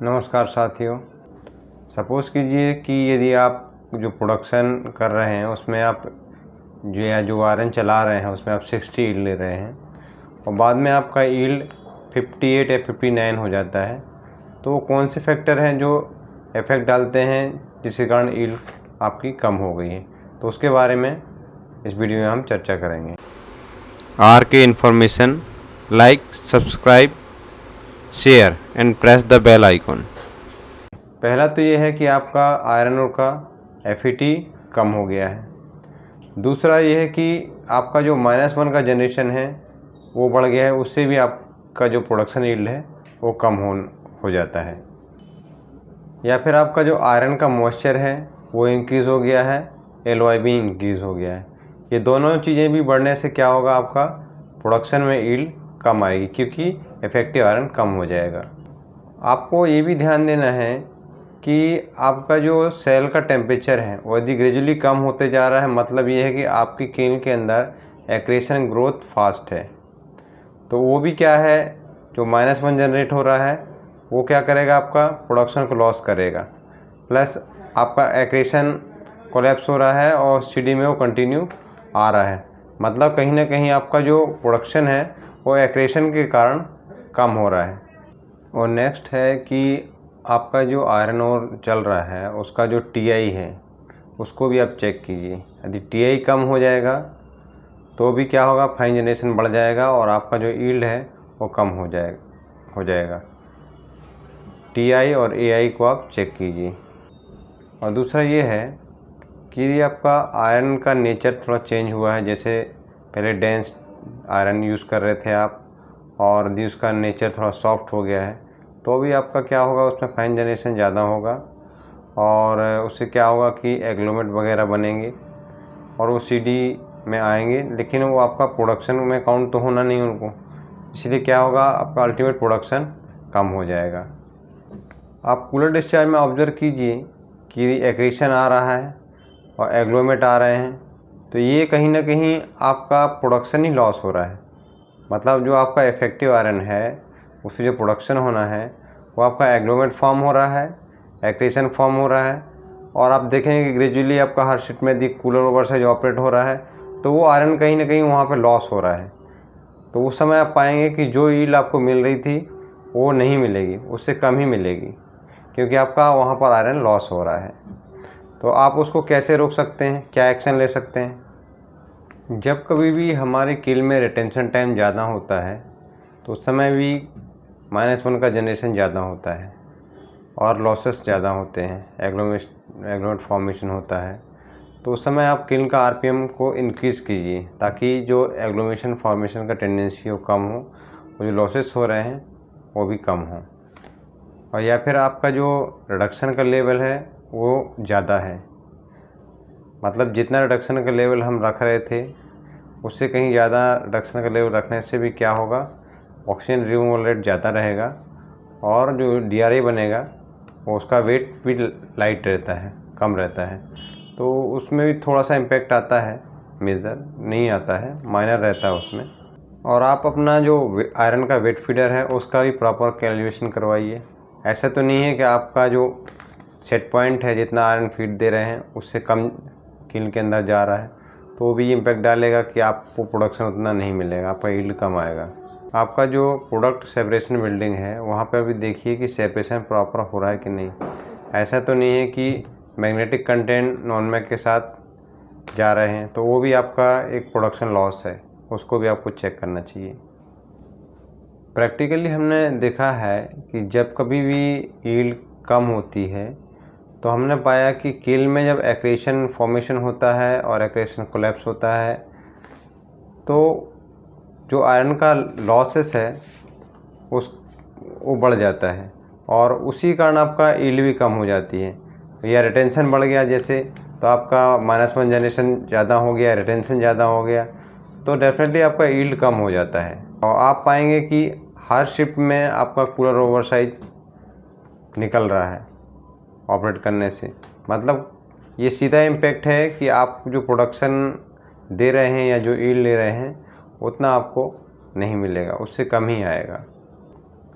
नमस्कार साथियों। सपोज़ कीजिए कि यदि आप जो प्रोडक्शन कर रहे हैं उसमें आप जो आयरन चला रहे हैं उसमें आप 60 ईल्ड ले रहे हैं और बाद में आपका ईल्ड 58 या 59 हो जाता है, तो वो कौन से फैक्टर हैं जो इफ़ेक्ट डालते हैं जिसके कारण ईल्ड आपकी कम हो गई है, तो उसके बारे में इस वीडियो में हम चर्चा करेंगे। RK information, like, subscribe, share and press the bell icon. पहला तो ये है कि आपका आयरन ओर का FET कम हो गया है। दूसरा ये है कि आपका जो -1 का जनरेशन है वो बढ़ गया है, उससे भी आपका जो प्रोडक्शन यील्ड है वो कम हो जाता है। या फिर आपका जो आयरन का मॉइस्चर है वो इंक्रीज़ हो गया है, LOI भी इंक्रीज़ हो गया है। ये दोनों चीज़ें भी बढ़ने से क्या होगा, आपका प्रोडक्शन में यील्ड कम आएगी क्योंकि इफ़ेक्टिव आयरन कम हो जाएगा। आपको ये भी ध्यान देना है कि आपका जो सेल का टेम्परेचर है वो यदि ग्रेजुअली कम होते जा रहा है, मतलब ये है कि आपकी किल के अंदर एक्रेशन ग्रोथ फास्ट है, तो वो भी क्या है, जो -1 जनरेट हो रहा है वो क्या करेगा, आपका प्रोडक्शन को लॉस करेगा, प्लस आपका एक्रेशन कोलैप्स हो रहा है और CD में वो कंटिन्यू आ रहा है, मतलब कहीं ना कहीं आपका जो प्रोडक्शन है वो एक्रेशन के कारण कम हो रहा है। और नेक्स्ट है कि आपका जो आयरन ओर चल रहा है उसका जो TI है उसको भी आप चेक कीजिए। यदि TI कम हो जाएगा तो भी क्या होगा, फाइन जनरेशन बढ़ जाएगा और आपका जो यील्ड है वो कम हो जाएगा। TI और AI को आप चेक कीजिए। और दूसरा ये है कि यदि आपका आयरन का नेचर थोड़ा चेंज हुआ है, जैसे पहले डेंस आयरन यूज़ कर रहे थे आप और यदि उसका नेचर थोड़ा सॉफ्ट हो गया है, तो भी आपका क्या होगा, उसमें फाइन जनरेशन ज़्यादा होगा और उससे क्या होगा कि एग्लोमेट वगैरह बनेंगे और वो CD में आएंगे, लेकिन वो आपका प्रोडक्शन में काउंट तो होना नहीं उनको, इसलिए क्या होगा, आपका अल्टीमेट प्रोडक्शन कम हो जाएगा। आप कूलर डिस्चार्ज में ऑब्जर्व कीजिए कि यदि एक्रेशन आ रहा है और एग्लोमेट आ रहे हैं, तो ये कहीं ना कहीं आपका प्रोडक्शन ही लॉस हो रहा है, मतलब जो आपका इफ़ेक्टिव आयरन है उससे जो प्रोडक्शन होना है वो आपका एग्लोमेट फॉर्म हो रहा है, एक्रेशन फॉर्म हो रहा है, और आप देखेंगे कि ग्रेजुअली आपका हर शिफ्ट में यदि कूलर ओवर साइज ऑपरेट हो रहा है तो वो आयरन कहीं ना कहीं वहाँ पे लॉस हो रहा है, तो उस समय आप पाएंगे कि जो यील्ड आपको मिल रही थी वो नहीं मिलेगी, उससे कम ही मिलेगी, क्योंकि आपका वहाँ पर आयरन लॉस हो रहा है। तो आप उसको कैसे रोक सकते हैं, क्या एक्शन ले सकते हैं? जब कभी भी हमारी किल में रिटेंशन टाइम ज़्यादा होता है तो उस समय भी -1 का जनरेशन ज़्यादा होता है और लॉसेस ज़्यादा होते हैं, एग्लोमेट फॉर्मेशन होता है, तो उस समय आप किल का RPM को इंक्रीज़ कीजिए ताकि जो एग्लोमेशन फॉर्मेशन का टेंडेंसी वो कम हो और जो लॉसेस हो रहे हैं वो भी कम हो। और या फिर आपका जो रिडक्शन का लेवल है वो ज़्यादा है, मतलब जितना रिडक्शन का लेवल हम रख रहे थे उससे कहीं ज़्यादा रिडक्शन का लेवल रखने से भी क्या होगा, ऑक्सीजन रिमूवल रेट ज़्यादा रहेगा और जो DRI बनेगा वो उसका वेट भी लाइट रहता है, कम रहता है, तो उसमें भी थोड़ा सा इम्पेक्ट आता है, मेजर नहीं आता है, माइनर रहता है उसमें। और आप अपना जो आयरन का वेट फीडर है उसका भी प्रॉपर कैलकुलेशन करवाइए। ऐसा तो नहीं है कि आपका जो सेट पॉइंट है जितना आयरन फीड दे रहे हैं उससे कम किल के अंदर जा रहा है, तो वो भी इम्पेक्ट डालेगा कि आपको प्रोडक्शन उतना नहीं मिलेगा, आपका यील्ड कम आएगा। आपका जो प्रोडक्ट सेपरेशन बिल्डिंग है वहाँ पे भी देखिए कि सेपरेशन प्रॉपर हो रहा है कि नहीं। ऐसा तो नहीं है कि मैग्नेटिक कंटेंट नॉन मैग के साथ जा रहे हैं, तो वो भी आपका एक प्रोडक्शन लॉस है, उसको भी आपको चेक करना चाहिए। प्रैक्टिकली हमने देखा है कि जब कभी भी यील्ड कम होती है तो हमने पाया कि किल में जब एक्रेशन फॉर्मेशन होता है और एक्रेशन कोलैप्स होता है तो जो आयरन का लॉसेस है वो बढ़ जाता है और उसी कारण आपका यील्ड भी कम हो जाती है। या रिटेंशन बढ़ गया जैसे, तो आपका -1 जनरेशन ज़्यादा हो गया, रिटेंशन ज़्यादा हो गया, तो डेफिनेटली आपका यील्ड कम हो जाता है। और आप पाएंगे कि हर शिफ्ट में आपका कूलर ओवर साइज निकल रहा है ऑपरेट करने से, मतलब ये सीधा इम्पेक्ट है कि आप जो प्रोडक्शन दे रहे हैं या जो यील्ड ले रहे हैं उतना आपको नहीं मिलेगा, उससे कम ही आएगा।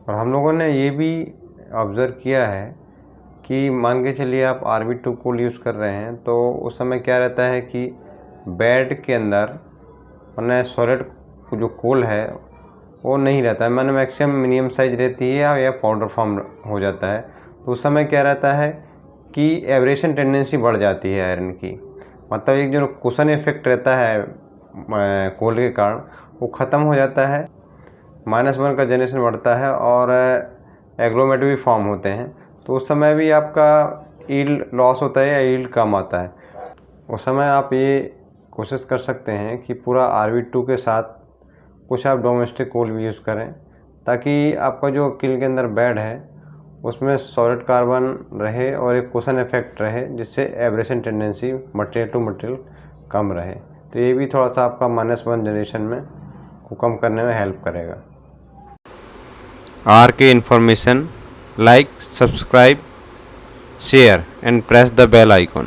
और हम लोगों ने ये भी ऑब्ज़र्व किया है कि मान के चलिए आप RB2 कूल यूज़ कर रहे हैं तो उस समय क्या रहता है कि बेड के अंदर मैंने सॉलिड जो कूल है वो नहीं रहता है, मैंने मैक्सिमम मिनिमम साइज़ रहती है या पाउडर फॉर्म हो जाता है। तो उस समय क्या रहता है कि एब्रेशन टेंडेंसी बढ़ जाती है आयरन की, मतलब एक जो कुशन इफेक्ट रहता है कोल्ड के कारण वो ख़त्म हो जाता है, -1 का जनरेशन बढ़ता है और एग्लोमेट भी फॉर्म होते हैं। तो उस समय भी आपका यील्ड लॉस होता है या यील्ड कम आता है। उस समय आप ये कोशिश कर सकते हैं कि पूरा RB2 के साथ कुछ आप डोमेस्टिक कोल भी यूज़ करें, ताकि आपका जो किल के अंदर बेड है उसमें सॉलिड कार्बन रहे और एक कुशन इफेक्ट रहे, जिससे abrasion tendency material to material कम रहे। तो ये भी थोड़ा सा आपका -1 जनरेशन में को कम करने में हेल्प करेगा। RK information, like, subscribe, share and press the bell icon.